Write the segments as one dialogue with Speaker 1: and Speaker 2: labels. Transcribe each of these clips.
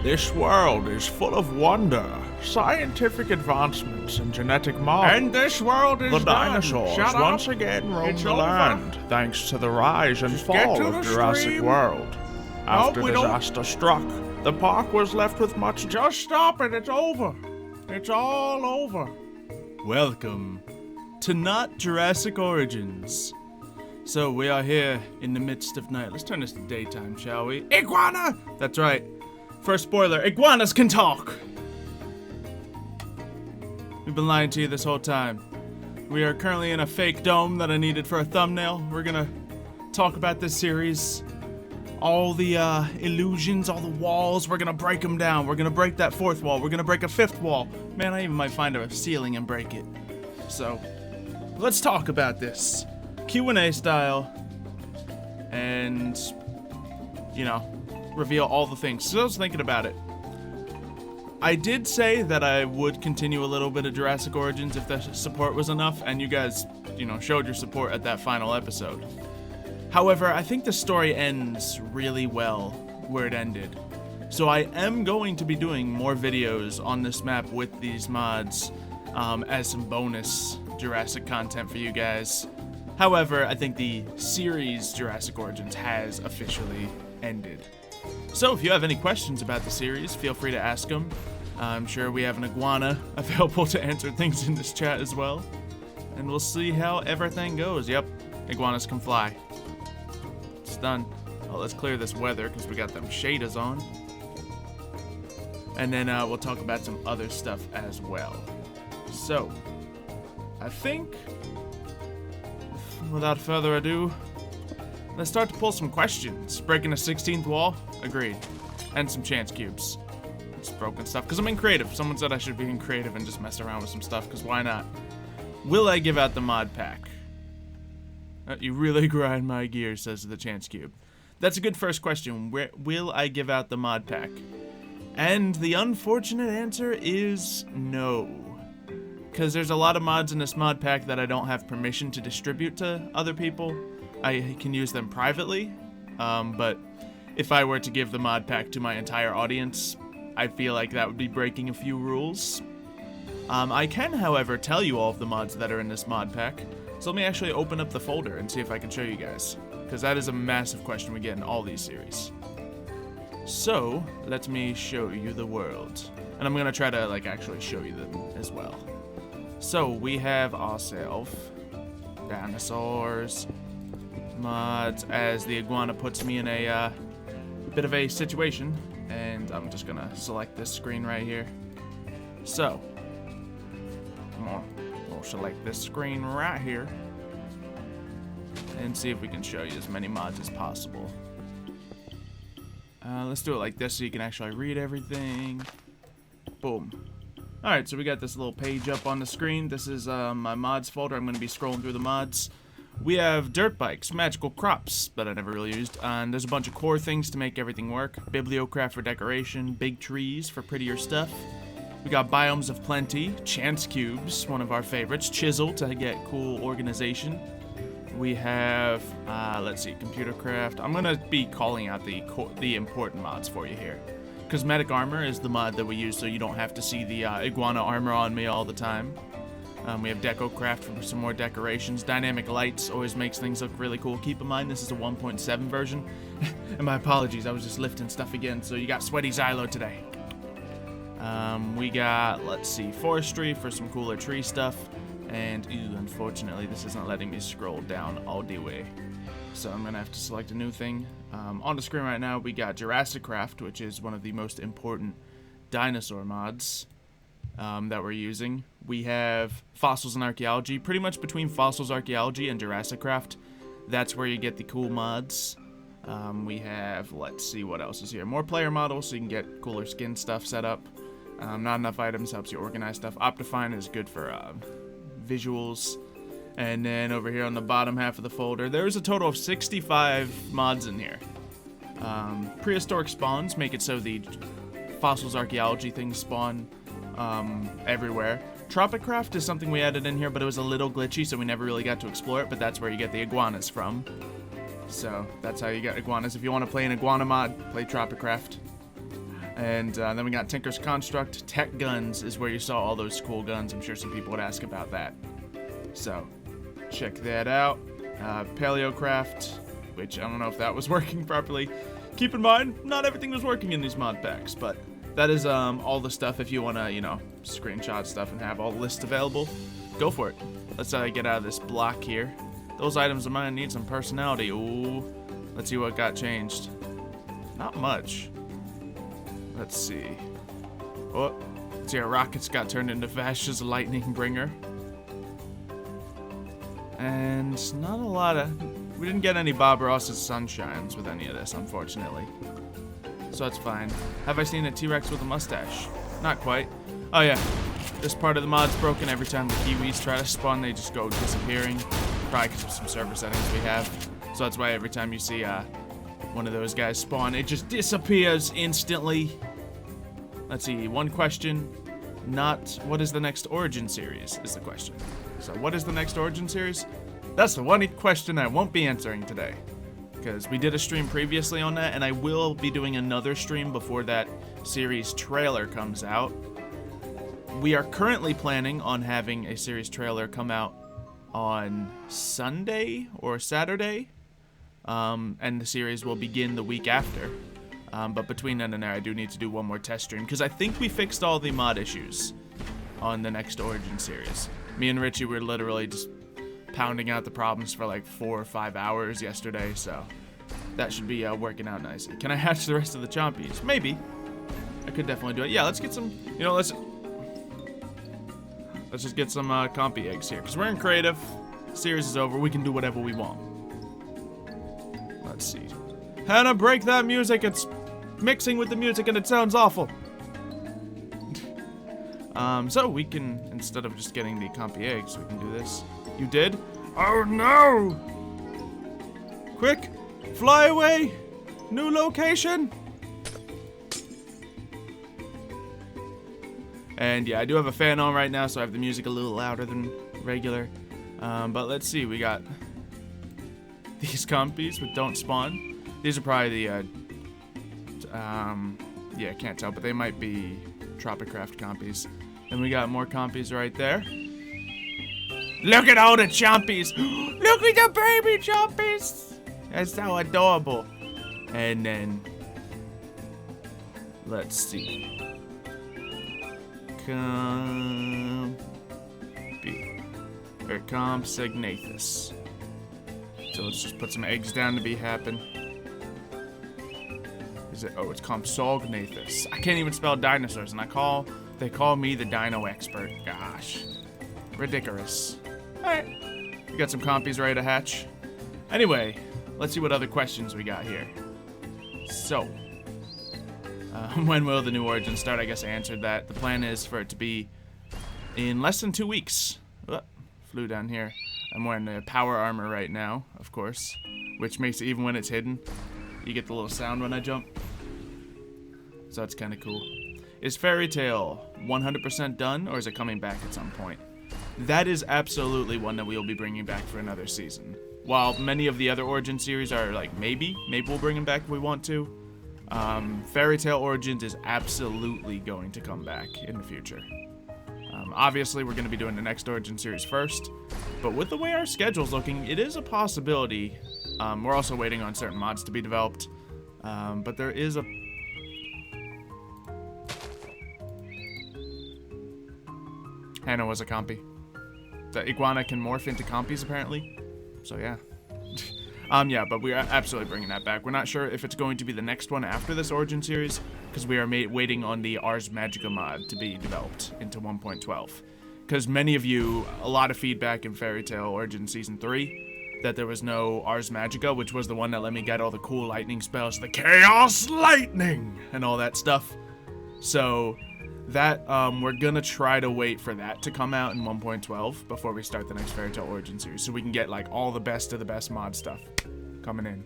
Speaker 1: This world is full of wonder, scientific advancements, and genetic marvels.
Speaker 2: And this world is
Speaker 1: the
Speaker 2: done.
Speaker 1: dinosaurs
Speaker 2: Shut
Speaker 1: once
Speaker 2: up.
Speaker 1: again roam
Speaker 2: It's
Speaker 1: the
Speaker 2: over.
Speaker 1: land, thanks to the rise and
Speaker 2: Just get
Speaker 1: fall
Speaker 2: to
Speaker 1: of
Speaker 2: the
Speaker 1: Jurassic
Speaker 2: stream.
Speaker 1: World. After
Speaker 2: we don't-
Speaker 1: disaster struck, the park was left with much.
Speaker 2: Just stop it. It's over. It's all over.
Speaker 3: Welcome to Not Jurassic Origins. So we are here in the midst of night. Let's turn this to daytime, shall we? Iguana! That's right. First spoiler, iguanas can talk! We've been lying to you this whole time. We are currently in a fake dome that I needed for a thumbnail. We're gonna talk about this series. All the illusions, all the walls, we're gonna break them down. We're gonna break that fourth wall. We're gonna break a fifth wall. Man, I even might find a ceiling and break it. So, let's talk about this. Q&A style. And, you know, reveal all the things. So I was thinking about it. I did say that I would continue a little bit of Jurassic Origins if the support was enough, and you guys, you know, showed your support at that final episode. However, I think the story ends really well where it ended. So I am going to be doing more videos on this map with these mods as some bonus Jurassic content for you guys. However, I think the series Jurassic Origins has officially ended. So if you have any questions about the series, feel free to ask them. I'm sure we have an iguana available to answer things in this chat as well. And we'll see how everything goes. Yep, iguanas can fly. It's done. Oh, let's clear this weather because we got them shaders on. And then we'll talk about some other stuff as well. So, I think, without further ado, let's start to pull some questions. Breaking a 16th wall? Agreed. And some chance cubes. Just broken stuff, because I'm in creative. Someone said I should be in creative and just mess around with some stuff, because why not? Will I give out the mod pack? You really grind my gears, says the chance cube. That's a good first question. Will I give out the mod pack? And the unfortunate answer is no. Because there's a lot of mods in this mod pack that I don't have permission to distribute to other people. I can use them privately, but if I were to give the mod pack to my entire audience, I feel like that would be breaking a few rules. I can, however, tell you all of the mods that are in this mod pack, so let me actually open up the folder and see if I can show you guys, because that is a massive question we get in all these series. So, let me show you the world, and I'm going to try to, like, actually show you them as well. So, we have ourselves Dinosaurs mods, as the iguana puts me in a bit of a situation, and I'm just gonna select this screen right here. So, come on, we'll select this screen right here and see if we can show you as many mods as possible. Let's do it like this so you can actually read everything. Boom. Alright, so we got this little page up on the screen. This is my mods folder. I'm going to be scrolling through the mods. We have dirt bikes, magical crops that I never really used, and there's a bunch of core things to make everything work. Bibliocraft for decoration, big trees for prettier stuff. We got biomes of plenty, chance cubes, one of our favorites, chisel to get cool organization. We have, let's see, computer craft. I'm going to be calling out the important mods for you here. Cosmetic armor is the mod that we use so you don't have to see the iguana armor on me all the time. We have deco craft for some more decorations. Dynamic lights always makes things look really cool. Keep in mind this is a 1.7 version. And my apologies, I was just lifting stuff again. So you got sweaty Xylo today. We got, let's see, forestry for some cooler tree stuff. And unfortunately this isn't letting me scroll down all the way. So I'm gonna have to select a new thing. On the screen right now we got Jurassic Craft, which is one of the most important dinosaur mods that we're using. We have Fossils and Archaeology. Pretty much between Fossils, Archaeology, and Jurassic Craft, that's where you get the cool mods. We have, let's see what else is here. More player models so you can get cooler skin stuff set up. Not enough items helps you organize stuff. Optifine is good for visuals. And then over here on the bottom half of the folder, there's a total of 65 mods in here. Prehistoric spawns make it so the Fossils Archaeology things spawn everywhere. Tropic Craft is something we added in here, but it was a little glitchy, so we never really got to explore it, but that's where you get the iguanas from. So that's how you get iguanas. If you want to play an iguana mod, play Tropic Craft. And then we got Tinker's Construct. Tech Guns is where you saw all those cool guns. I'm sure some people would ask about that. So, check that out. Paleocraft, which I don't know if that was working properly. Keep in mind, not everything was working in these mod packs, but that is all the stuff. If you want to, you know, screenshot stuff and have all the lists available, go for it. Let's get out of this block here. Those items of mine need some personality. Ooh, let's see what got changed. Not much. Let's see. Oh, let's see, our rockets got turned into Vash's Lightning Bringer. And not a lot of... We didn't get any Bob Ross's Sunshines with any of this, unfortunately. So that's fine. Have I seen a T-Rex with a mustache? Not quite. Oh yeah, this part of the mod's broken. Every time the Kiwis try to spawn, they just go disappearing. Probably because of some server settings we have. So that's why every time you see one of those guys spawn, it just disappears instantly. Let's see, one question. Not what is the next Origin series is the question. So what is the next Origin series? That's the one question I won't be answering today. Because we did a stream previously on that, and I will be doing another stream before that series trailer comes out. We are currently planning on having a series trailer come out on Sunday or Saturday. And the series will begin the week after. But between then and there, I do need to do one more test stream, because I think we fixed all the mod issues on the next Origin series. Me and Richie were literally just pounding out the problems for like 4 or 5 hours yesterday, so that should be working out nicely. Can I hatch the rest of the chompies? Maybe. I could definitely do it. Yeah, let's get some, you know, let's just get some compy eggs here, because we're in creative. Series is over. We can do whatever we want. Let's see. Hannah, break that music. It's mixing with the music and it sounds awful. So we can, instead of just getting the compy eggs, we can do this. You did? Oh no! Quick, fly away! New location! And yeah, I do have a fan on right now, so I have the music a little louder than regular. But let's see, we got these compies with don't spawn. These are probably the, yeah, can't tell, but they might be Tropicraft compies. And we got more compies right there. Look at all the chompies! Look at the baby chompies! That's so adorable. And then, let's see. Compsognathus. So let's just put some eggs down to be happen. Is it? Oh, it's Compsognathus. I can't even spell dinosaurs, and they call me the dino expert. Gosh, ridiculous. All right, we got some compies ready to hatch. Anyway, let's see what other questions we got here. So, when will the new Origin start? I guess I answered that. The plan is for it to be in less than 2 weeks. Oh, flew down here. I'm wearing the power armor right now, of course, which makes it, even when it's hidden, you get the little sound when I jump. So that's kind of cool. Is Fairy Tale 100% done, or is it coming back at some point? That is absolutely one that we'll be bringing back for another season. While many of the other Origin series are like maybe we'll bring them back if we want to. Fairy Tale Origins is absolutely going to come back in the future. Obviously, we're going to be doing the next Origin series first, but with the way our schedule's looking, it is a possibility. We're also waiting on certain mods to be developed, but there is a... Hannah was a compy. The iguana can morph into compies, apparently. So, yeah. Yeah, but we are absolutely bringing that back. We're not sure if it's going to be the next one after this Origin series, because we are waiting on the Ars Magica mod to be developed into 1.12. Because many of you, a lot of feedback in Fairy Tale Origin Season 3, that there was no Ars Magica, which was the one that let me get all the cool lightning spells, the Chaos Lightning, and all that stuff. So, that, we're gonna try to wait for that to come out in 1.12 before we start the next Fairy Tale Origin series, so we can get, like, all the best of the best mod stuff coming in.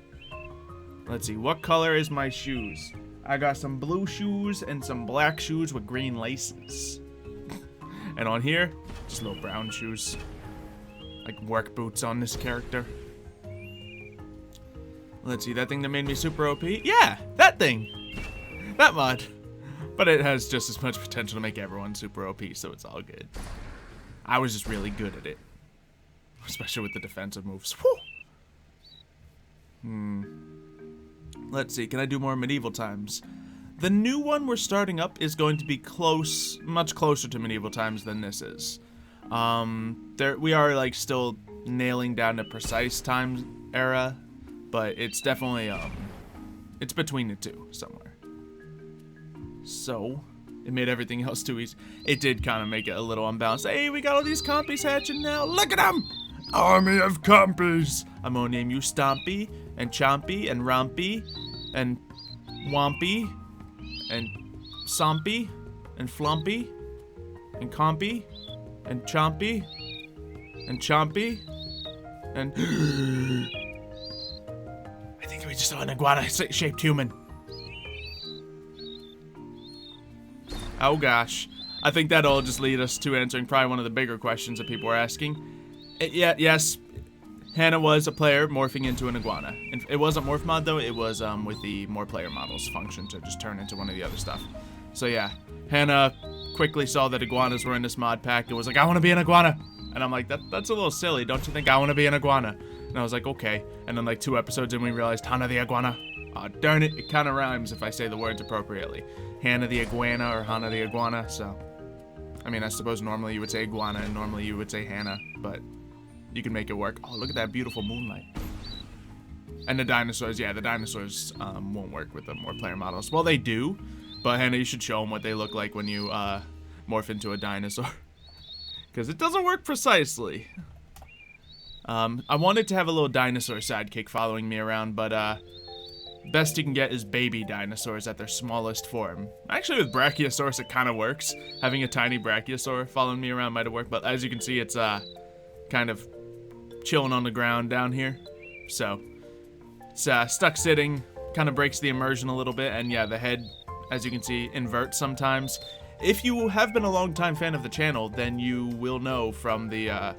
Speaker 3: Let's see, what color is my shoes? I got some blue shoes and some black shoes with green laces. And on here, just little brown shoes. Like work boots on this character. Let's see, that thing that made me super OP? Yeah, that thing! That mod. But it has just as much potential to make everyone super OP, so it's all good. I was just really good at it. Especially with the defensive moves. Whew. Let's see, can I do more medieval times? The new one we're starting up is going to be close, much closer to medieval times than this is. We are like still nailing down the precise time era, but it's definitely, it's between the two somewhere. So, it made everything else too easy. It did kind of make it a little unbalanced. Hey, we got all these compies hatching now. Look at them! Army of compies. I'm gonna name you Stompy, and Chompy, and Rompy, and Wompy, and Sompy, and Flumpy, and Compy, and Chompy, and Chompy, and... I think we just saw an iguana-shaped human. Oh gosh. I think that'll just lead us to answering probably one of the bigger questions that people were asking. Yes, Hannah was a player morphing into an iguana. And it wasn't morph mod though, it was with the more player models function to just turn into one of the other stuff. So yeah, Hannah quickly saw that iguanas were in this mod pack and was like, I want to be an iguana. And I'm like, that's a little silly, don't you think? I want to be an iguana. And I was like, okay. And then like 2 episodes in, we realized Hannah the iguana. Aw, darn it, it kind of rhymes if I say the words appropriately. Hannah the iguana or Hannah the iguana, so. I mean, I suppose normally you would say iguana and normally you would say Hannah, but you can make it work. Oh, look at that beautiful moonlight. And the dinosaurs, yeah, the dinosaurs won't work with the more player models. Well, they do, but Hannah, you should show them what they look like when you morph into a dinosaur. Because it doesn't work precisely. I wanted to have a little dinosaur sidekick following me around, but best you can get is baby dinosaurs at their smallest form. Actually, with Brachiosaurus, it kind of works. Having a tiny Brachiosaur following me around might have worked, but as you can see, it's kind of chilling on the ground down here. So, it's stuck sitting, kind of breaks the immersion a little bit, and yeah, the head, as you can see, inverts sometimes. If you have been a long-time fan of the channel, then you will know from the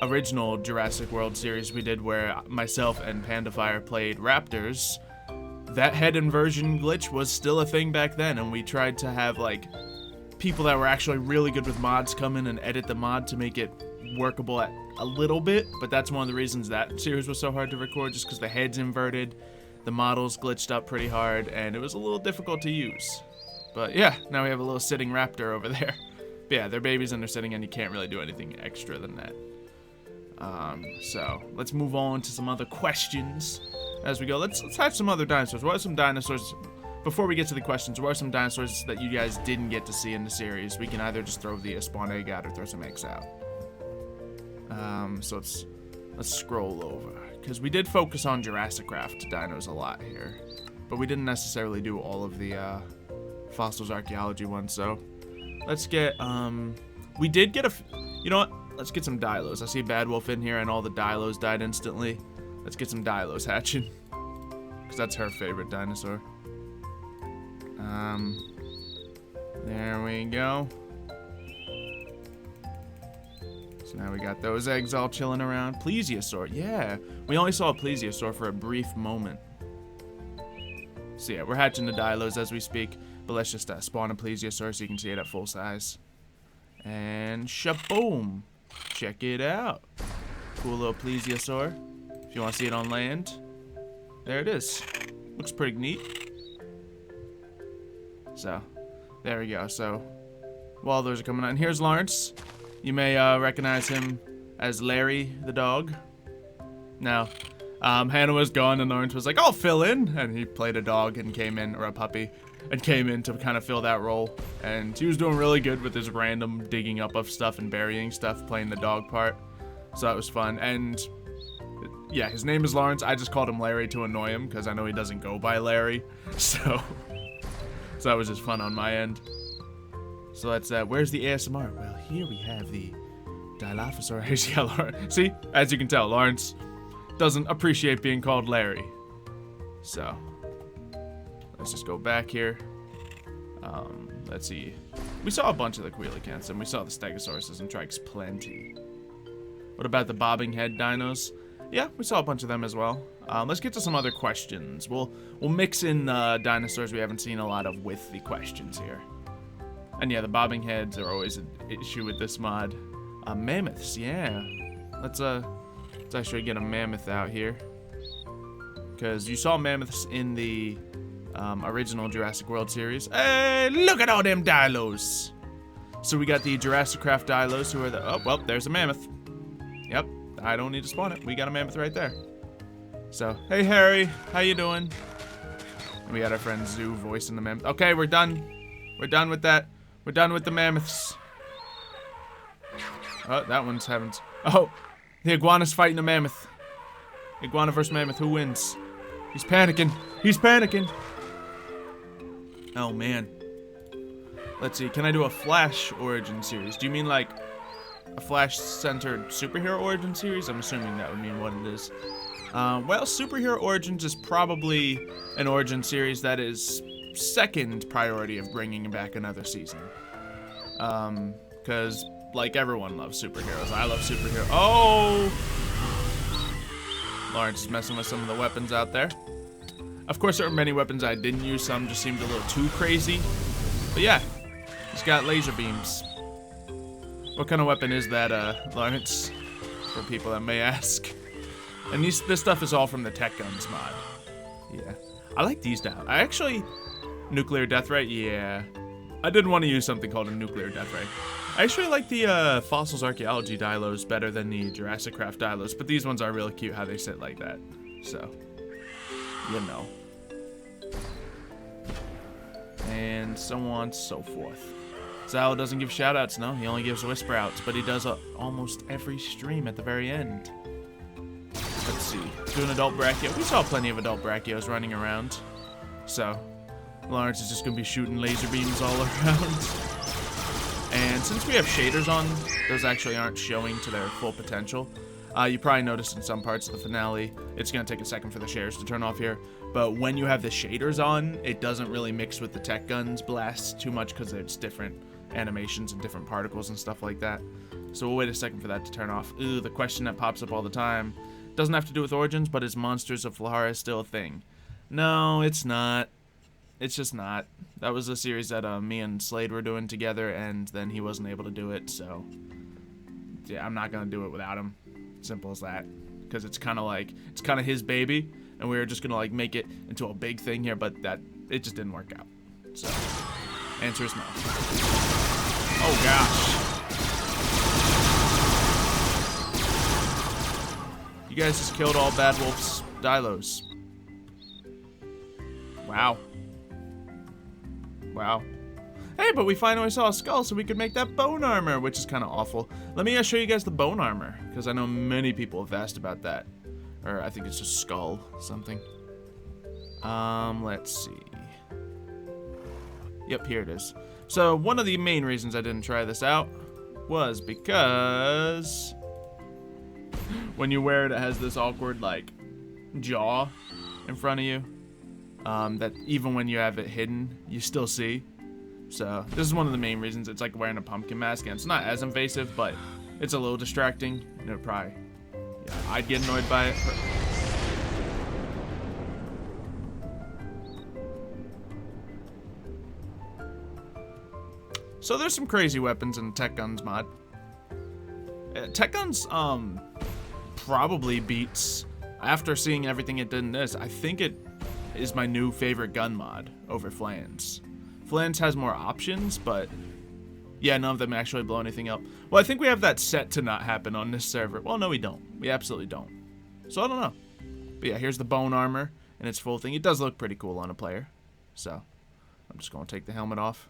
Speaker 3: original Jurassic World series we did where myself and PandaFire played raptors, that head inversion glitch was still a thing back then, and we tried to have like people that were actually really good with mods come in and edit the mod to make it workable at a little bit, but that's one of the reasons that series was so hard to record, just because the head's inverted, the models glitched up pretty hard, and it was a little difficult to use. But yeah, now we have a little sitting raptor over there. But yeah, they're babies and they're sitting, and you can't really do anything extra than that. So let's move on to some other questions as we go. Let's hatch some other dinosaurs. What are some dinosaurs, before we get to the questions, what are some dinosaurs that you guys didn't get to see in the series? We can either just throw the spawn egg out or throw some eggs out. So let's scroll over, because we did focus on Jurassic Craft dinos a lot here, but we didn't necessarily do all of the fossils archaeology ones. So let's get we did get you know what, let's get some Dilos. I see Bad Wolf in here and all the Dilos died instantly. Let's get some Dilos hatching, because that's her favorite dinosaur. There we go. So now we got those eggs all chilling around. Plesiosaur, yeah. We only saw a Plesiosaur for a brief moment. So yeah, we're hatching the Dilos as we speak, but let's just spawn a Plesiosaur so you can see it at full size. And shaboom! Check it out. Cool little Plesiosaur. If you want to see it on land, there it is. Looks pretty neat. So, there we go. So, while those are coming out, and here's Lawrence. You may recognize him as Larry the dog. Now, Hannah was gone and Lawrence was like, I'll fill in. And he played a dog and came in, or a puppy, and came in to kind of fill that role. And he was doing really good with his random digging up of stuff and burying stuff, playing the dog part. So that was fun. And yeah, his name is Lawrence. I just called him Larry to annoy him because I know he doesn't go by Larry. So that was just fun on my end. So that's where's the ASMR? Well, here we have the Dilophosaurus. Yeah, Lawrence. See, as you can tell, Lawrence doesn't appreciate being called Larry. So let's just go back here. Let's see. We saw a bunch of the coelacanths, and we saw the Stegosauruses and Trikes plenty. What about the bobbing head dinos? Yeah, we saw a bunch of them as well. Let's get to some other questions. We'll mix in dinosaurs we haven't seen a lot of with the questions here. And yeah, the bobbing heads are always an issue with this mod. Mammoths, yeah. Let's actually get a mammoth out here. Because you saw mammoths in the original Jurassic World series. Hey, look at all them dilos! So we got the Jurassic Craft dilos who are the... Oh, well, there's a mammoth. Yep, I don't need to spawn it. We got a mammoth right there. So, hey Harry, how you doing? And we got our friend Zoo voicing the mammoth. Okay, we're done. We're done with that. We're done with the mammoths. Oh, that one's having... Oh, the iguana's fighting the mammoth. Iguana versus mammoth, who wins? He's panicking. He's panicking. Oh, man. Let's see, can I do a Flash origin series? Do you mean like a Flash-centered superhero origin series? I'm assuming that would mean what it is. Well, Superhero Origins is probably an origin series that is second priority of bringing back another season. Because, like, everyone loves superheroes. I love superheroes. Oh! Lawrence is messing with some of the weapons out there. Of course, there are many weapons I didn't use. Some just seemed a little too crazy. But yeah, he's got laser beams. What kind of weapon is that, Lawrence? For people that may ask. And this stuff is all from the Tech Guns mod. Yeah. I like these down. I actually... Nuclear Death Ray? Yeah. I didn't want to use something called a Nuclear Death Ray. I actually like the Fossils Archaeology Dilos better than the Jurassic Craft Dilos, but these ones are really cute how they sit like that. So, you know. And so on and so forth. Zal doesn't give shoutouts, no. He only gives whisper outs, but he does almost every stream at the very end. Let's see. Do an adult brachio. We saw plenty of adult brachios running around. So, Lawrence is just going to be shooting laser beams all around. And since we have shaders on, those actually aren't showing to their full potential. You probably noticed in some parts of the finale, it's going to take a second for the shaders to turn off here. But when you have the shaders on, it doesn't really mix with the Tech Guns blasts too much because it's different animations and different particles and stuff like that. So we'll wait a second for that to turn off. Ooh, the question that pops up all the time. Doesn't have to do with Origins, but is Monsters of Flora still a thing? No, it's not. It's just not. That was a series that me and Slade were doing together, and then he wasn't able to do it, so... Yeah, I'm not gonna do it without him. Simple as that. Because it's kind of like... It's kind of his baby, and we were just gonna, like, make it into a big thing here, but it just didn't work out. So, answer is no. Oh, gosh. You guys just killed all Bad Wolf's Dilos. Wow. Wow. Hey, but we finally saw a skull so we could make that bone armor, which is kind of awful. Let me show you guys the bone armor, because I know many people have asked about that. Or I think it's just skull something. Let's see. Yep, here it is. So one of the main reasons I didn't try this out was because when you wear it, it has this awkward, like, jaw in front of you. That even when you have it hidden, you still see. So this is one of the main reasons. It's like wearing a pumpkin mask, and it's not as invasive, but it's a little distracting. You know, probably, yeah, I'd get annoyed by it. So there's some crazy weapons in Tech Guns mod. Tech Guns probably beats, after seeing everything it did in this, I think it is my new favorite gun mod over Flans. Flans has more options, but yeah, none of them actually blow anything up. Well, I think we have that set to not happen on this server. Well, no, we don't. We absolutely don't. So I don't know. But yeah, here's the bone armor and its full thing. It does look pretty cool on a player. So I'm just going to take the helmet off.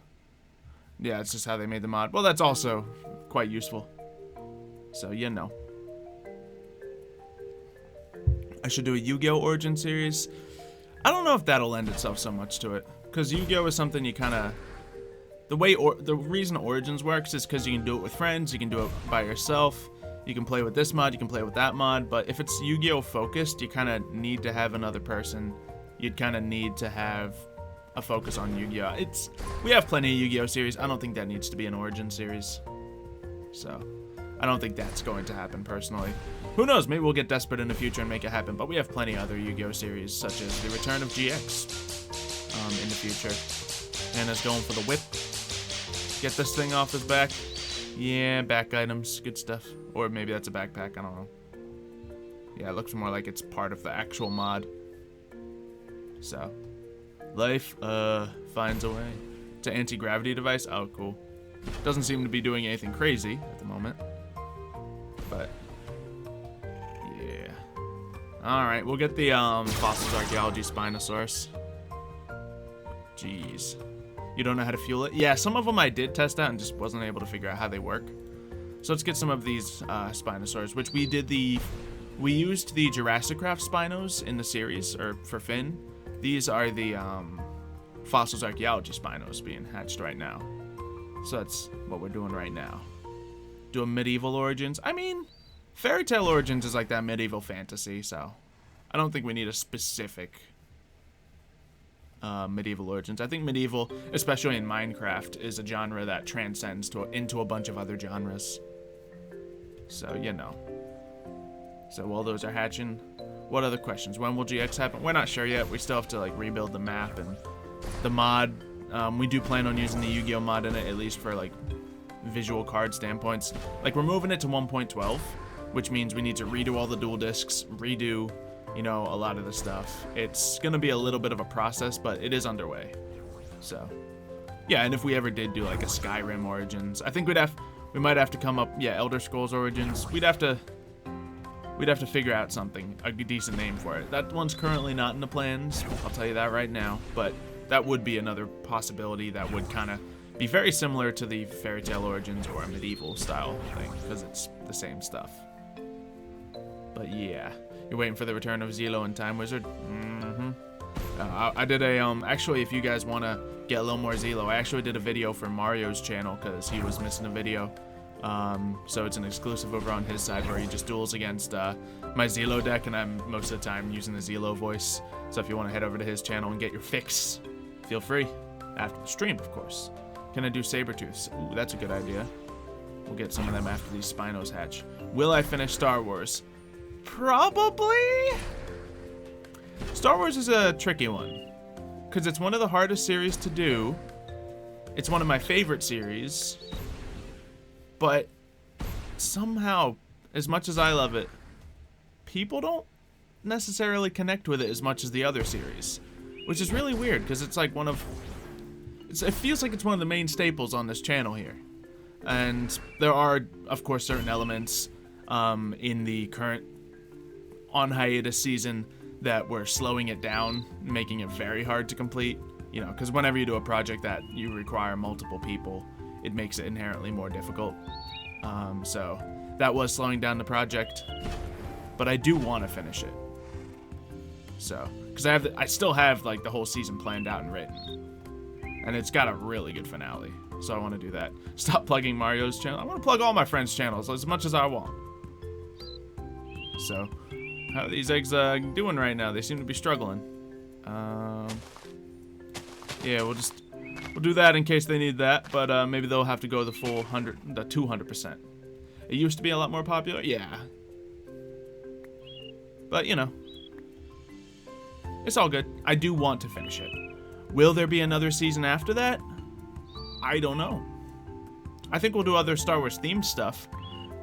Speaker 3: Yeah, it's just how they made the mod. Well, that's also quite useful. So, you know. I should do a Yu-Gi-Oh! Origin series. I don't know if that'll lend itself so much to it, because Yu-Gi-Oh! Is something you kind of... The reason Origins works is because you can do it with friends, you can do it by yourself, you can play with this mod, you can play with that mod, but if it's Yu-Gi-Oh! Focused, you kind of need to have another person. You'd kind of need to have a focus on Yu-Gi-Oh! We have plenty of Yu-Gi-Oh! Series. I don't think that needs to be an Origin series. So, I don't think that's going to happen, personally. Who knows? Maybe we'll get desperate in the future and make it happen. But we have plenty of other Yu-Gi-Oh series, such as the return of GX in the future. And is going for the whip. Get this thing off his back. Yeah, back items, good stuff. Or maybe that's a backpack. I don't know. Yeah, it looks more like it's part of the actual mod. So, life finds a way. It's an anti-gravity device. Oh, cool. Doesn't seem to be doing anything crazy at the moment. But yeah. Alright, we'll get the Fossils Archaeology Spinosaurus. Jeez. You don't know how to fuel it? Yeah, some of them I did test out and just wasn't able to figure out how they work. So let's get some of these Spinosaurs, which we used the Jurassic Spinos in the series, or for Finn. These are the Fossils Archaeology Spinos being hatched right now. So that's what we're doing right now. Doing medieval origins. I mean, fairy tale origins is like that medieval fantasy, so I don't think we need a specific medieval origins. I think medieval, especially in Minecraft, is a genre that transcends into a bunch of other genres. So, you know. So while those are hatching, what other questions? When will GX happen? We're not sure yet. We still have to like rebuild the map and the mod. We do plan on using the Yu-Gi-Oh mod in it, at least for like visual card standpoints. Like we're moving it to 1.12, which means we need to redo all the dual discs, redo, you know, a lot of the stuff. It's gonna be a little bit of a process, but it is underway. So yeah, and if we ever did do like a Skyrim Origins, I think we might have to come up, yeah, Elder Scrolls Origins. We'd have to figure out something, a decent name for it. That one's currently not in the plans, I'll tell you that right now, but that would be another possibility that would kind of be very similar to the Fairy Tale Origins or a medieval style thing, because it's the same stuff. But yeah, you're waiting for the return of Xylo and Time Wizard? Mm-hmm. I did a, actually, if you guys want to get a little more Xylo, I actually did a video for Mario's channel, because he was missing a video. So it's an exclusive over on his side where he just duels against my Xylo deck, and I'm most of the time using the Xylo voice. So if you want to head over to his channel and get your fix, feel free. After the stream, of course. Can I do Sabertooths? Ooh, that's a good idea. We'll get some of them after these Spinos hatch. Will I finish Star Wars? Probably? Star Wars is a tricky one, because it's one of the hardest series to do. It's one of my favorite series. But somehow, as much as I love it, people don't necessarily connect with it as much as the other series, which is really weird because it's like it feels like it's one of the main staples on this channel here. And there are, of course, certain elements in the current on hiatus season that we're slowing it down, making it very hard to complete. You know, because whenever you do a project that you require multiple people, it makes it inherently more difficult. So that was slowing down the project, but I do want to finish it. So, because I still have like the whole season planned out and written, and it's got a really good finale. So I want to do that. Stop plugging Mario's channel. I want to plug all my friends' channels as much as I want. So, how are these eggs doing right now? They seem to be struggling. Yeah, we'll do that in case they need that, but maybe they'll have to go the full 200%. It used to be a lot more popular, yeah. But, you know, it's all good. I do want to finish it. Will there be another season after that? I don't know. I think we'll do other Star Wars themed stuff,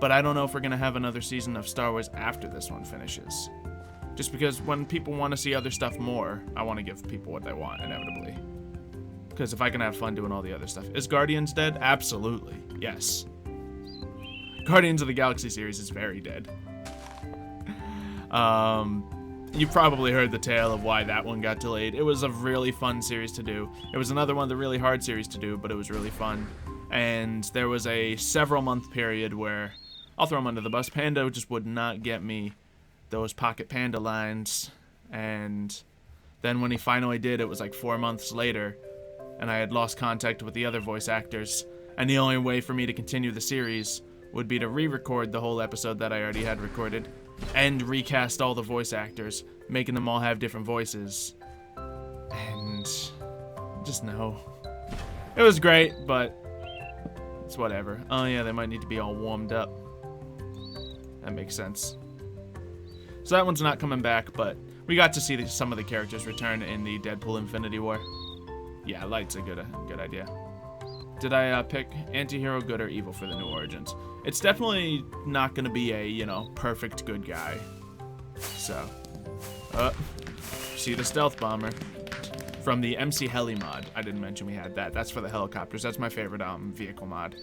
Speaker 3: but I don't know if we're going to have another season of Star Wars after this one finishes. Just because when people want to see other stuff more, I want to give people what they want, inevitably. Because if I can have fun doing all the other stuff. Is Guardians dead? Absolutely. Yes. Guardians of the Galaxy series is very dead. You probably heard the tale of why that one got delayed. It was a really fun series to do. It was another one of the really hard series to do, but it was really fun. And there was a several-month period where, I'll throw him under the bus, Panda just would not get me those Pocket Panda lines. And then when he finally did, it was like 4 months later, and I had lost contact with the other voice actors, and the only way for me to continue the series would be to re-record the whole episode that I already had recorded, and recast all the voice actors, making them all have different voices. And just no. It was great, but it's whatever. Oh yeah, they might need to be all warmed up. That makes sense. So that one's not coming back, but we got to see some of the characters return in the Deadpool Infinity War. Yeah, light's a good idea. Did I pick anti-hero, good, or evil for the new Origins? It's definitely not going to be a, you know, perfect good guy. So, see the stealth bomber from the MC Heli mod. I didn't mention we had that. That's for the helicopters. That's my favorite vehicle mod.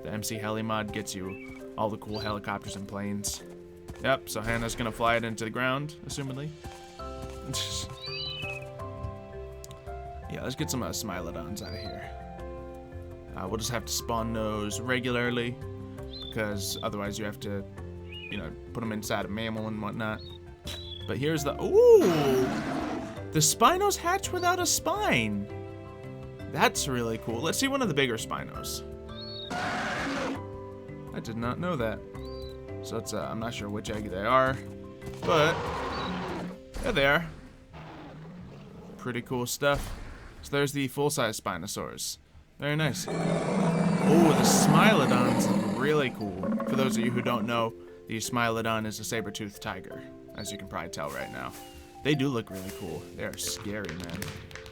Speaker 3: The MC Heli mod gets you all the cool helicopters and planes. Yep, so Hannah's gonna fly it into the ground, assumedly. Yeah, let's get some Smilodons out of here. We'll just have to spawn those regularly, because otherwise you have to, you know, put them inside a mammal and whatnot. But here's the, ooh! The Spinos hatch without a spine! That's really cool. Let's see one of the bigger Spinos. I did not know that. So it's, I'm not sure which egg they are, but there they are. Pretty cool stuff. So there's the full-size Spinosaurs. Very nice. Oh, the Smilodons look really cool. For those of you who don't know, the Smilodon is a saber-toothed tiger, as you can probably tell right now. They do look really cool. They are scary, man.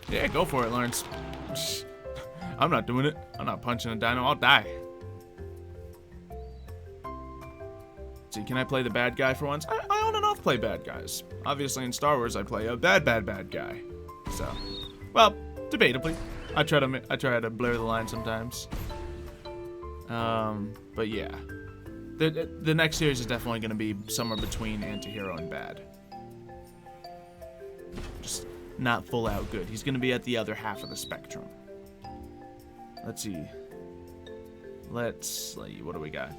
Speaker 3: Yeah, go for it, Lawrence. I'm not doing it. I'm not punching a dino. I'll die. See, can I play the bad guy for once? I on and off play bad guys. Obviously, in Star Wars, I play a bad guy. So, well, debatably. I try to blur the line sometimes. But yeah, the next series is definitely going to be somewhere between anti-hero and bad. Just not full out good. He's going to be at the other half of the spectrum. Let's see. What do we got?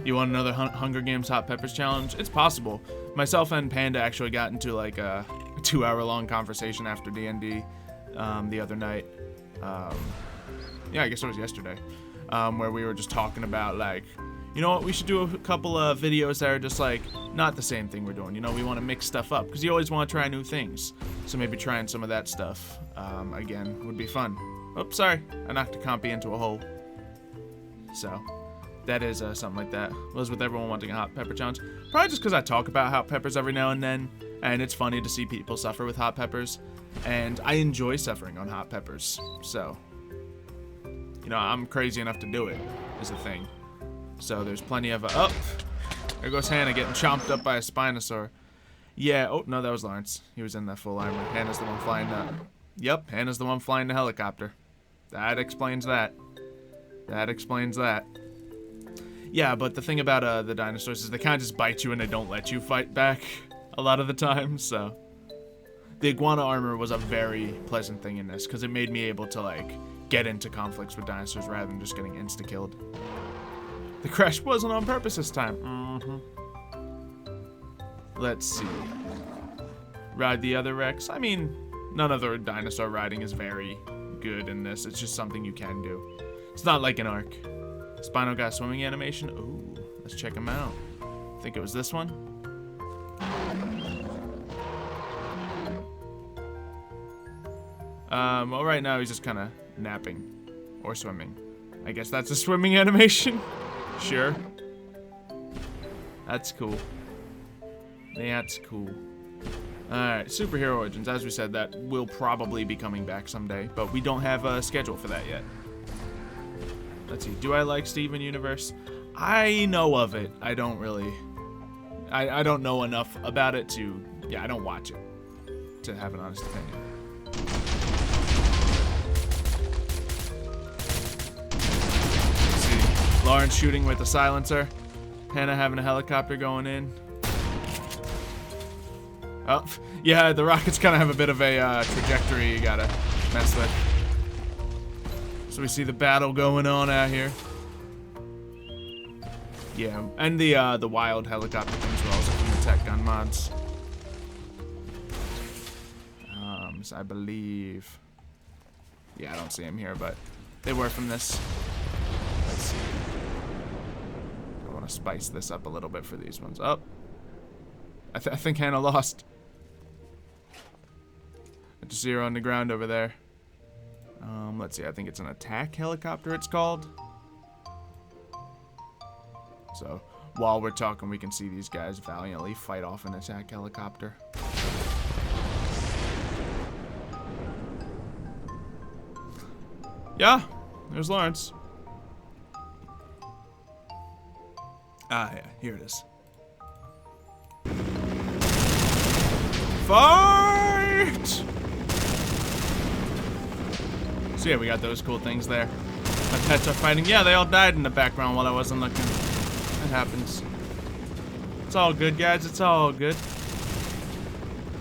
Speaker 3: You want another Hunger Games Hot Peppers challenge? It's possible. Myself and Panda actually got into like a 2-hour-long conversation after D&D the other night. Yeah, I guess it was yesterday. Where we were just talking about like, you know what, we should do a couple of videos that are just like not the same thing we're doing. You know, we want to mix stuff up because you always want to try new things. So maybe trying some of that stuff again would be fun. Oops, sorry, I knocked a compy into a hole. So that is something like that. Was with everyone wanting a hot pepper challenge. Probably just because I talk about hot peppers every now and then, and it's funny to see people suffer with hot peppers, and I enjoy suffering on hot peppers. So, you know, I'm crazy enough to do it, is a thing. So there's plenty of oh, there goes Hannah getting chomped up by a Spinosaur. Yeah. Oh no, that was Lawrence. He was in that full armor. Hannah's the one flying the. Yep, Hannah's the one flying the helicopter. That explains that. That explains that. Yeah, but the thing about the dinosaurs is they kind of just bite you and they don't let you fight back a lot of the time, so. The iguana armor was a very pleasant thing in this, because it made me able to, like, get into conflicts with dinosaurs rather than just getting insta-killed. The crash wasn't on purpose this time. Let's see. Ride the other Rex. I mean, none of the dinosaur riding is very good in this. It's just something you can do. It's not like an arc. Spino got swimming animation. Ooh, let's check him out. I think it was this one. Well, right now he's just kind of napping or swimming. I guess that's a swimming animation. Sure. That's cool. That's cool. Alright, Superhero Origins. As we said, that will probably be coming back someday, but we don't have a schedule for that yet. Let's see. Do I like Steven Universe? I know of it. I don't really. I don't know enough about it to. Yeah, I don't watch it to have an honest opinion. Let's see. Lawrence shooting with a silencer. Hannah having a helicopter going in. Oh, yeah, the rockets kind of have a bit of a trajectory you gotta mess with. So we see the battle going on out here. Yeah, and the wild helicopter thing as well, also from the tech gun mods. So I believe. Yeah, I don't see them here, but they were from this. Let's see. I want to spice this up a little bit for these ones. Oh, I think Hannah lost. I just see her on the ground over there. Let's see, I think it's an attack helicopter it's called. So, while we're talking, we can see these guys valiantly fight off an attack helicopter. Yeah, there's Lawrence. Ah, yeah, here it is. Fight! So yeah, we got those cool things there. My pets are fighting. Yeah, they all died in the background while I wasn't looking. It happens. It's all good, guys. It's all good.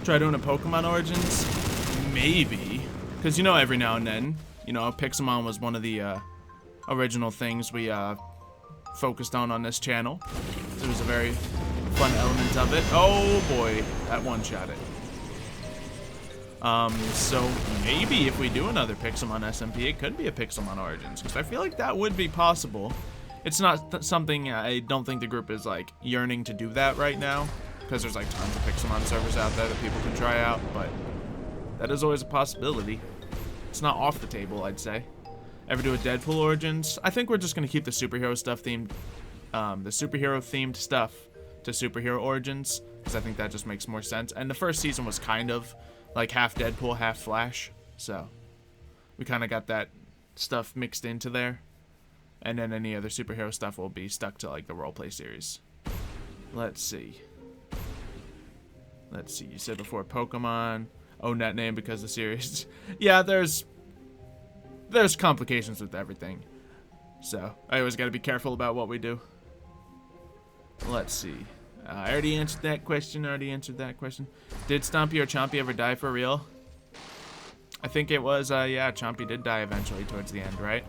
Speaker 3: Try doing a Pokemon Origins? Maybe. Because, you know, every now and then, you know, Pixelmon was one of the original things we focused on this channel. It was a very fun element of it. Oh, boy. That one-shot it. So maybe if we do another Pixelmon SMP, it could be a Pixelmon Origins, because I feel like that would be possible. It's not something I don't think the group is, like, yearning to do that right now, because there's, like, tons of Pixelmon servers out there that people can try out, but that is always a possibility. It's not off the table, I'd say. Ever do a Deadpool Origins? I think we're just going to keep the superhero stuff themed, the superhero-themed stuff to superhero Origins, because I think that just makes more sense. And the first season was kind of like half Deadpool, half Flash, so we kind of got that stuff mixed into there. And then any other superhero stuff will be stuck to like the roleplay series. Let's see. Let's see. You said before Pokemon. Own that name because the series. Yeah, there's complications with everything. So I always got to be careful about what we do. Let's see. I already answered that question. Did Stompy or Chompy ever die for real? I think it was, yeah, Chompy did die eventually towards the end, right?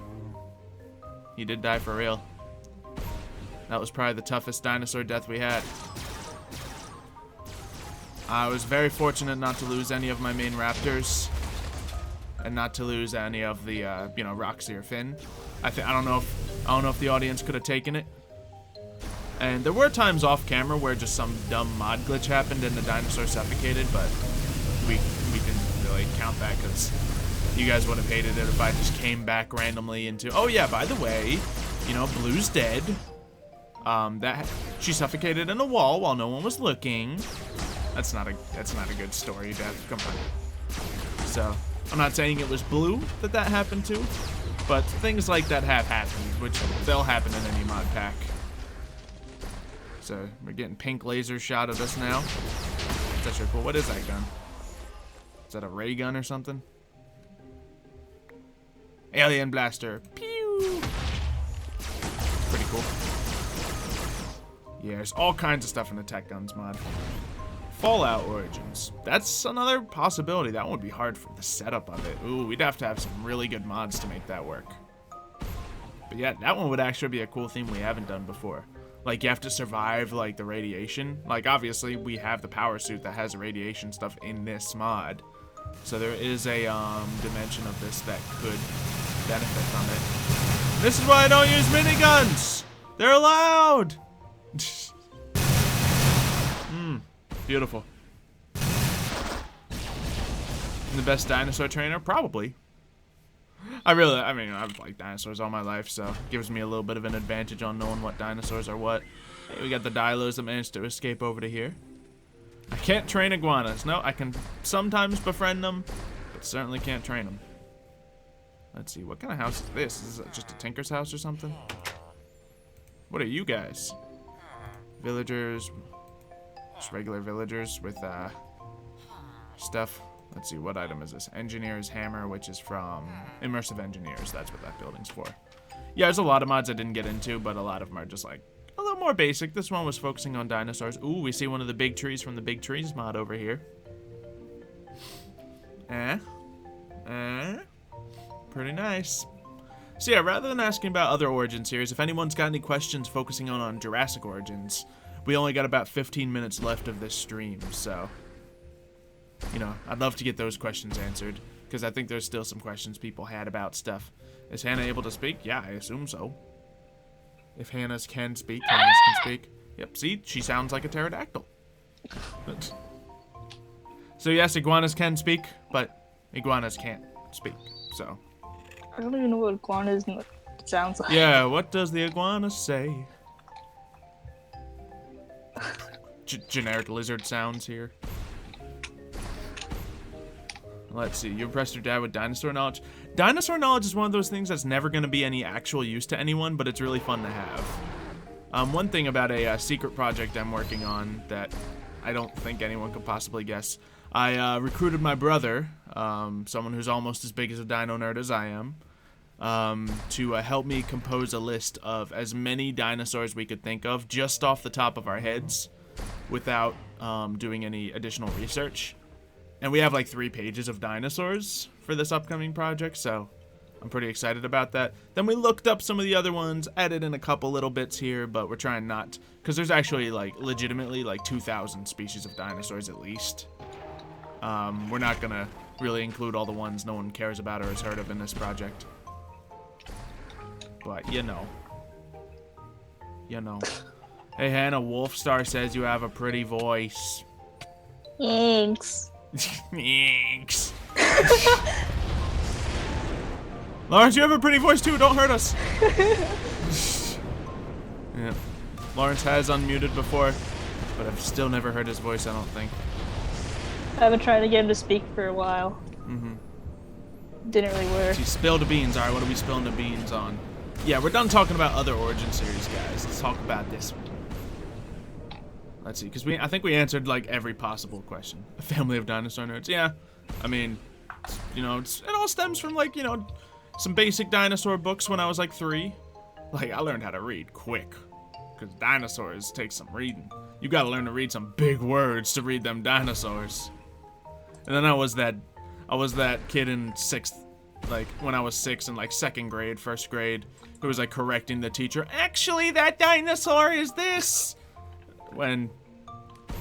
Speaker 3: He did die for real. That was probably the toughest dinosaur death we had. I was very fortunate not to lose any of my main raptors. And not to lose any of the, you know, Roxy or Finn. I don't know if the audience could have taken it. And there were times off camera where just some dumb mod glitch happened and the dinosaur suffocated, but we didn't really count that because you guys would have hated it if I just came back randomly into. Oh yeah, by the way, you know, Blue's dead. She suffocated in a wall while no one was looking. That's not a good story, Death. Come on. So I'm not saying it was Blue that happened to, but things like that have happened, which they'll happen in any mod pack. So we're getting pink laser shot at us now. That's sure cool. What is that gun? Is that a ray gun or something? Alien blaster. Pew! Pretty cool. Yeah, there's all kinds of stuff in the Tech Guns mod. Fallout Origins. That's another possibility. That one would be hard for the setup of it. Ooh, we'd have to have some really good mods to make that work. But yeah, that one would actually be a cool theme we haven't done before. Like, you have to survive, like, the radiation. Like, obviously, we have the power suit that has radiation stuff in this mod. So there is a, dimension of this that could benefit from it. This is why I don't use miniguns! They're allowed! Beautiful. The best dinosaur trainer? Probably. I've liked dinosaurs all my life, so it gives me a little bit of an advantage on knowing what dinosaurs are what. Hey, we got the Dilos that managed to escape over to here. I can't train iguanas. No, I can sometimes befriend them, but certainly can't train them. Let's see, what kind of house is this? Is it just a tinker's house or something? What are you guys? Villagers. Just regular villagers with stuff. Let's see, what item is this? Engineer's hammer, which is from Immersive Engineers. That's what that building's for. Yeah, there's a lot of mods I didn't get into, but a lot of them are just like a little more basic. This one was focusing on dinosaurs. Ooh, we see one of the big trees from the Big Trees mod over here. Pretty nice. So yeah, rather than asking about other Origin series, if anyone's got any questions focusing on Jurassic Origins, we only got about 15 minutes left of this stream, so, you know, I'd love to get those questions answered, because I think there's still some questions people had about stuff. Is Hannah able to speak? Yeah, I assume so. If Hannah's can speak, Hannah's can speak. Yep, see, she sounds like a pterodactyl. So yes, iguanas can speak, but iguanas can't speak, so.
Speaker 4: I don't even know what iguana sounds like.
Speaker 3: Yeah, what does the iguana say? generic lizard sounds here. Let's see. You impressed your dad with dinosaur knowledge? Dinosaur knowledge is one of those things that's never going to be any actual use to anyone, but it's really fun to have. One thing about a secret project I'm working on that I don't think anyone could possibly guess. I recruited my brother, someone who's almost as big as a dino nerd as I am, to help me compose a list of as many dinosaurs we could think of just off the top of our heads without doing any additional research. And we have like 3 pages of dinosaurs for this upcoming project, so I'm pretty excited about that. Then we looked up some of the other ones, added in a couple little bits here, but we're trying not, because there's actually like legitimately like 2,000 species of dinosaurs at least. We're not gonna really include all the ones no one cares about or has heard of in this project. But you know. Hey Hannah, Wolfstar says you have a pretty voice.
Speaker 4: Thanks.
Speaker 3: Thanks. Lawrence, you have a pretty voice too. Don't hurt us. Yeah. Lawrence has unmuted before, but I've still never heard his voice, I don't think.
Speaker 4: I've been trying to get him to speak for a while. Didn't really work.
Speaker 3: She spilled the beans. All right, what are we spilling the beans on? Yeah, we're done talking about other Origin series, guys. Let's talk about this one. Let's see, because I think we answered like every possible question. A family of dinosaur nerds. Yeah, I mean, you know, it all stems from like, you know, some basic dinosaur books when I was like 3. Like, I learned how to read quick, because dinosaurs take some reading. You got to learn to read some big words to read them dinosaurs. And then I was that kid in 6th, like when I was 6 in like 2nd grade, 1st grade, who was like correcting the teacher. Actually, that dinosaur is this. When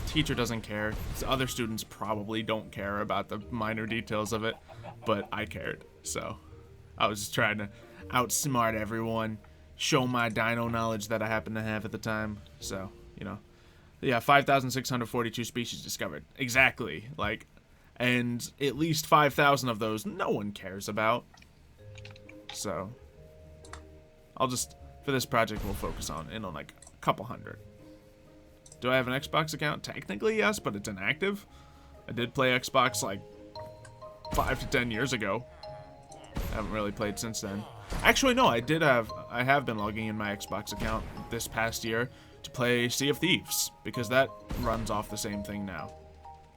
Speaker 3: teacher doesn't care, other students probably don't care about the minor details of it, but I cared. So I was just trying to outsmart everyone, show my dino knowledge that I happen to have at the time. So, you know, yeah, 5,642 species discovered. Exactly. Like, and at least 5,000 of those no one cares about. So I'll just, for this project, we'll focus on like a couple hundred. Do I have an Xbox account? Technically, yes, but it's inactive. I did play Xbox like 5 to 10 years ago. I haven't really played since then. Actually, no, I have been logging in my Xbox account this past year to play Sea of Thieves, because that runs off the same thing now.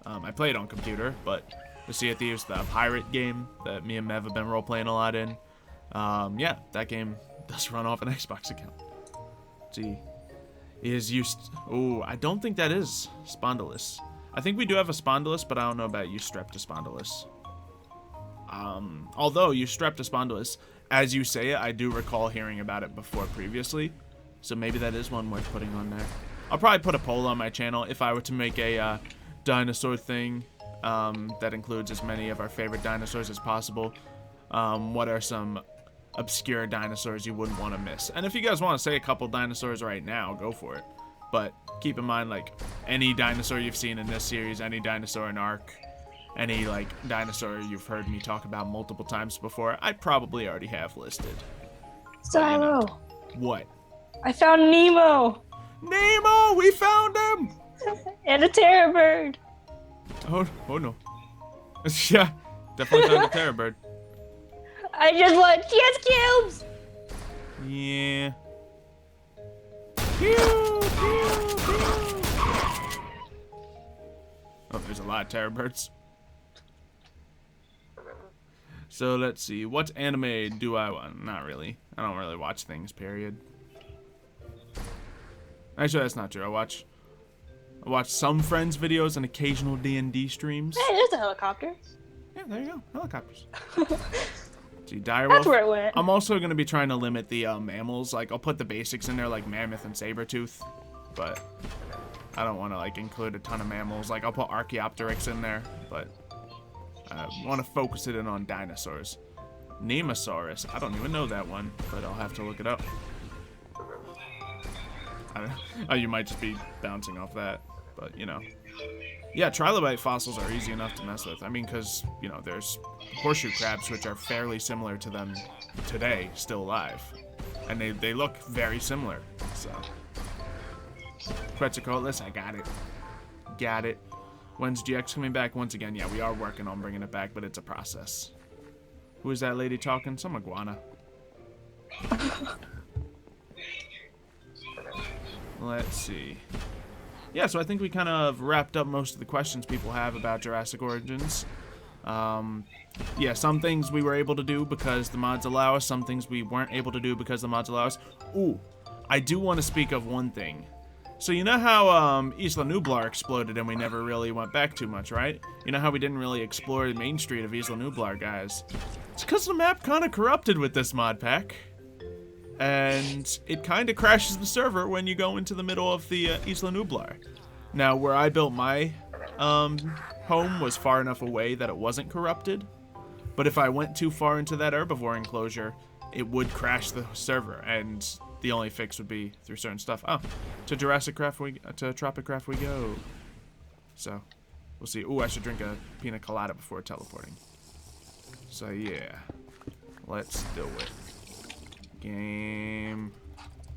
Speaker 3: I play it on computer, but the Sea of Thieves, the pirate game that me and Mev have been role-playing a lot in, yeah, that game does run off an Xbox account. Let's see. Is used. Oh, I don't think that is Spondylus. I think we do have a Spondylus, but I don't know about Eustreptospondylus. Although Eustreptospondylus, as you say it, I do recall hearing about it before previously, so maybe that is one worth putting on there. I'll probably put a poll on my channel if I were to make a dinosaur thing that includes as many of our favorite dinosaurs as possible. What are some obscure dinosaurs you wouldn't want to miss? And if you guys want to say a couple dinosaurs right now, go for it. But keep in mind, like, any dinosaur you've seen in this series, any dinosaur in Ark, any, like, dinosaur you've heard me talk about multiple times before, I probably already have listed.
Speaker 4: Xylo!
Speaker 3: You know. What?
Speaker 4: I found Nemo!
Speaker 3: Nemo! We found him!
Speaker 4: And a terror bird!
Speaker 3: Oh no. Yeah, definitely found a terror bird.
Speaker 4: I just want chess cubes!
Speaker 3: Yeah. Pew, pew, pew. Oh, there's a lot of terror birds. So let's see. What anime do I want? Not really. I don't really watch things, period. Actually, that's not true. I watch some friends' videos and occasional D&D streams.
Speaker 4: Hey, there's a helicopter.
Speaker 3: Yeah, there you go. Helicopters. See,
Speaker 4: That's where it went.
Speaker 3: I'm also going to be trying to limit the mammals. Like, I'll put the basics in there, like mammoth and saber-tooth. But I don't want to, like, include a ton of mammals. Like, I'll put Archaeopteryx in there. But I want to focus it in on dinosaurs. Nemosaurus. I don't even know that one. But I'll have to look it up. I don't know. Oh, you might just be bouncing off that. But, you know. Yeah, trilobite fossils are easy enough to mess with. I mean, because, you know, there's horseshoe crabs, which are fairly similar to them today, still alive. And they look very similar, so. Quetzalcoatlus, I got it. got it. When's GX coming back? Once again, yeah, we are working on bringing it back, but it's a process. Who is that lady talking? Some iguana. Let's see. Yeah, so I think we kind of wrapped up most of the questions people have about Jurassic Origins. Yeah, some things we were able to do because the mods allow us. Some things we weren't able to do because the mods allow us. Ooh, I do want to speak of one thing. So you know how Isla Nublar exploded and we never really went back too much, right? You know how we didn't really explore the main street of Isla Nublar, guys? It's because the map kind of corrupted with this mod pack. And it kind of crashes the server when you go into the middle of the Isla Nublar. Now, where I built my home was far enough away that it wasn't corrupted. But if I went too far into that herbivore enclosure, it would crash the server, and the only fix would be through certain stuff. Oh, to Tropic Craft we go. So, we'll see. Ooh, I should drink a pina colada before teleporting. So yeah, let's do it. Game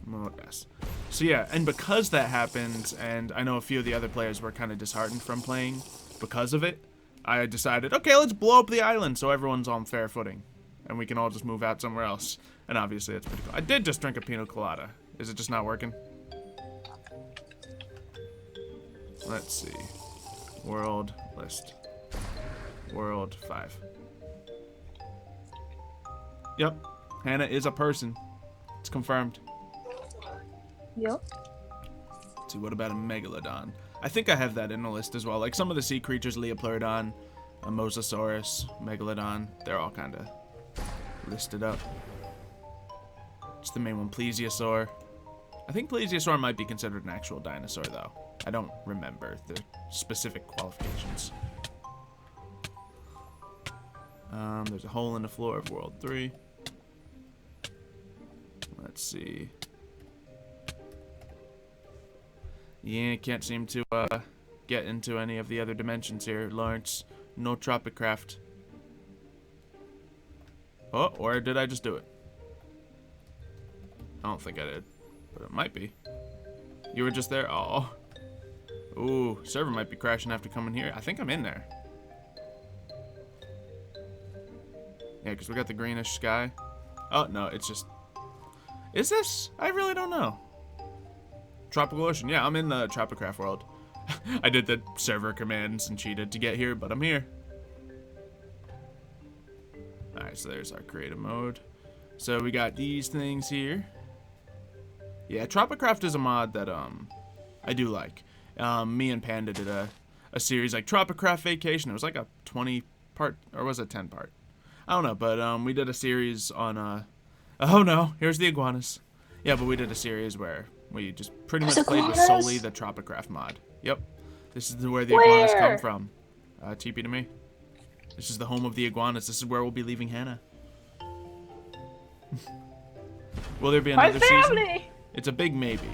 Speaker 3: mode S. So yeah, and because that happened, and I know a few of the other players were kind of disheartened from playing because of it, I decided, okay, let's blow up the island so everyone's on fair footing, and we can all just move out somewhere else. And obviously that's pretty cool. I did just drink a pina colada. Is it just not working? Let's see. World list. World 5. Yep. Hannah is a person. It's confirmed.
Speaker 4: Yep.
Speaker 3: Let's see, what about a megalodon? I think I have that in the list as well. Like some of the sea creatures, Leopleurodon, a Mosasaurus, Megalodon, they're all kind of listed up. It's the main one, Plesiosaur. I think Plesiosaur might be considered an actual dinosaur, though. I don't remember the specific qualifications. There's a hole in the floor of World 3. Let's see. Yeah, can't seem to get into any of the other dimensions here, Lawrence. No Tropic Craft. Oh, or did I just do it? I don't think I did, but it might be. You were just there? Oh. Ooh, server might be crashing after coming here. I think I'm in there. Yeah, because we got the greenish sky. Oh, no, it's just... Is this? I really don't know. Tropical Ocean. Yeah, I'm in the Tropicraft world. I did the server commands and cheated to get here, but I'm here. Alright, so there's our creative mode. So we got these things here. Yeah, Tropicraft is a mod that I do like. Me and Panda did a series like Tropicraft Vacation. It was like a 20-part, or was it 10-part? I don't know, but we did a series on oh no, here's the iguanas. Yeah, but we did a series where we just pretty much played with solely the Tropicraft mod. Yep. This is where the iguanas come from. TP to me. This is the home of the iguanas. This is where we'll be leaving Hannah. Will there be another season? It's a big maybe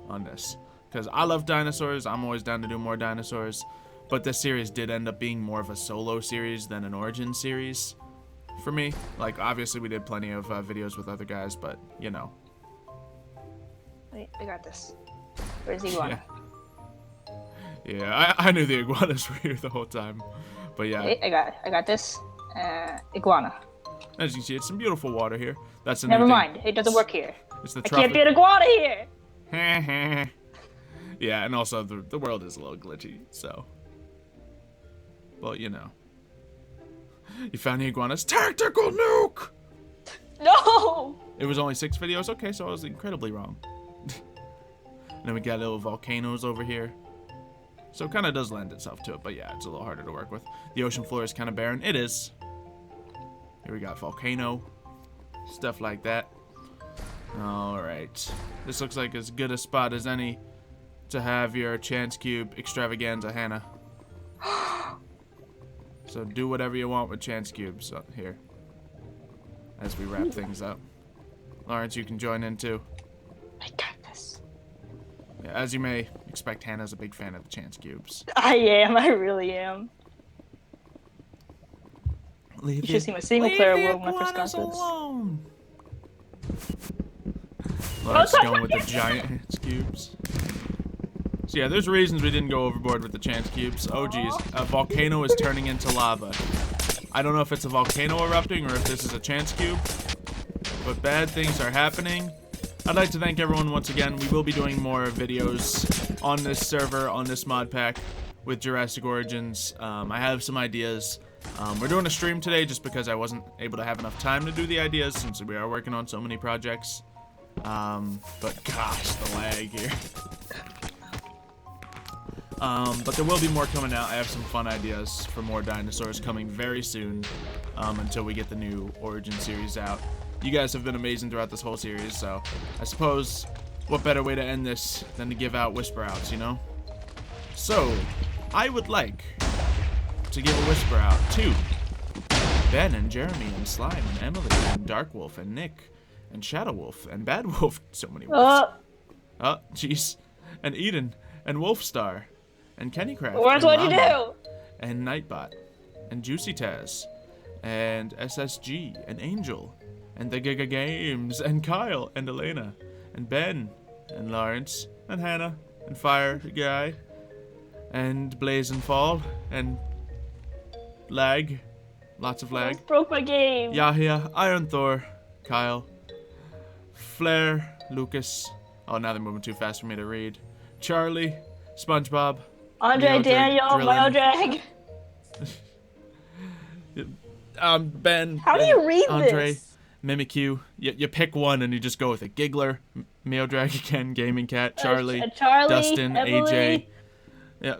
Speaker 3: on this. Because I love dinosaurs. I'm always down to do more dinosaurs. But this series did end up being more of a solo series than an origin series for me. Like, obviously we did plenty of videos with other guys, but, you know.
Speaker 4: Wait, I got this. Where's the iguana?
Speaker 3: Yeah, I knew the iguanas were here the whole time. But yeah.
Speaker 4: Wait, I got this. Iguana.
Speaker 3: As you can see, it's some beautiful water here. That's
Speaker 4: Never mind, it doesn't work here.
Speaker 3: It's the
Speaker 4: I can't be an iguana here!
Speaker 3: Yeah, and also the world is a little glitchy, so. Well, you know. You found the iguanas. Tactical nuke!
Speaker 4: No!
Speaker 3: It was only 6 videos? Okay, so I was incredibly wrong. And then we got little volcanoes over here. So it kind of does lend itself to it, but yeah, it's a little harder to work with. The ocean floor is kind of barren. It is. Here we got volcano. Stuff like that. Alright. This looks like as good a spot as any to have your chance cube extravaganza, Hannah. So do whatever you want with chance cubes here. As we wrap things up. Lawrence, you can join in too.
Speaker 4: I got this.
Speaker 3: Yeah, as you may expect, Hannah's a big fan of the chance cubes.
Speaker 4: I am, I really am.
Speaker 3: You
Speaker 4: should see my single player world when I first got this.
Speaker 3: Alone. Lawrence going with the giant chance cubes. So yeah, there's reasons we didn't go overboard with the chance cubes. Oh geez, a volcano is turning into lava. I don't know if it's a volcano erupting or if this is a chance cube, but bad things are happening. I'd like to thank everyone once again. We will be doing more videos on this server, on this mod pack with Jurassic Origins. I have some ideas. We're doing a stream today just because I wasn't able to have enough time to do the ideas since we are working on so many projects. But gosh, the lag here. But there will be more coming out. I have some fun ideas for more dinosaurs coming very soon, until we get the new Origin series out. You guys have been amazing throughout this whole series, so I suppose what better way to end this than to give out whisper outs, you know? So, I would like to give a whisper out to Ben and Jeremy and Slime and Emily and Darkwolf and Nick and Shadow Wolf and Bad Wolf. So many wolves. Oh, jeez. And Eden and Wolfstar and Kennycraft.
Speaker 4: What'd you do?
Speaker 3: And Nightbot and Juicy Taz and SSG and Angel and the Giga Games and Kyle and Elena and Ben and Lawrence and Hannah and Fire Guy and Blaze and Fall and Lag. Lots of lag.
Speaker 4: I broke my game.
Speaker 3: Yahya, Iron Thor, Kyle, Flair, Lucas. Oh, now they're moving too fast for me to read. Charlie, SpongeBob,
Speaker 4: Andre, Daniel, Myodrag.
Speaker 3: Ben.
Speaker 4: How do you read
Speaker 3: Andre,
Speaker 4: this?
Speaker 3: Mimikyu. You pick one and you just go with it. Giggler, Miodrag again, Gaming Cat, Charlie,
Speaker 4: Charlie,
Speaker 3: Dustin,
Speaker 4: Emily.
Speaker 3: AJ. Yeah,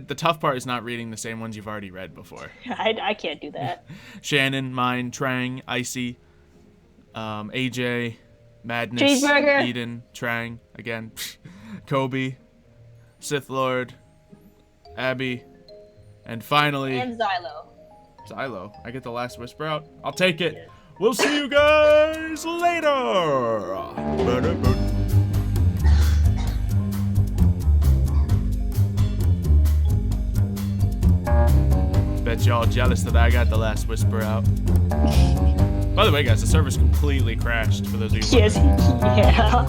Speaker 3: the tough part is not reading the same ones you've already read before.
Speaker 4: I can't do that.
Speaker 3: Shannon, mine, Trang, Icy, AJ, Madness,
Speaker 4: Cheeseburger.
Speaker 3: Eden, Trang, again, Kobe, Sith Lord, Abby, and finally,
Speaker 4: And Xylo.
Speaker 3: Xylo. I get the last whisper out. I'll take it. Yeah. We'll see you guys later. Bet y'all jealous that I got the last whisper out. By the way, guys, the server's completely crashed for those of you wondering.
Speaker 4: Yes, yeah.